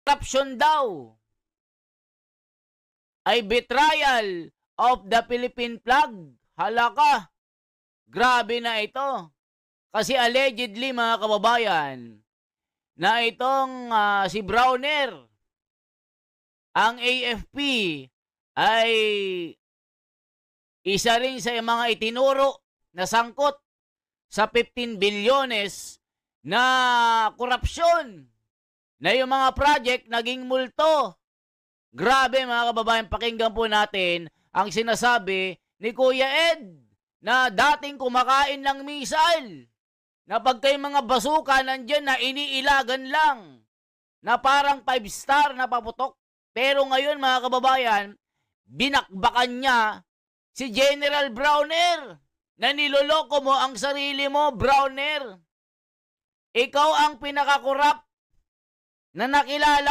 corruption daw ay betrayal of the Philippine flag. Hala ka, grabe na ito. Kasi allegedly, mga kababayan, na itong si Browner, ang AFP, ay isa rin sa mga itinuro na sangkot sa 15 bilyones na korupsyon, na yung mga project naging multo. Grabe mga kababayan, pakinggan po natin ang sinasabi ni Kuya Ed na dating kumakain ng misal, na pagka yung mga basuka nandyan na iniilagan lang, na parang 5-star na paputok. Pero ngayon mga kababayan, binakbakan niya si General Browner, na niloloko mo ang sarili mo, Browner. Ikaw ang pinakakurap na nakilala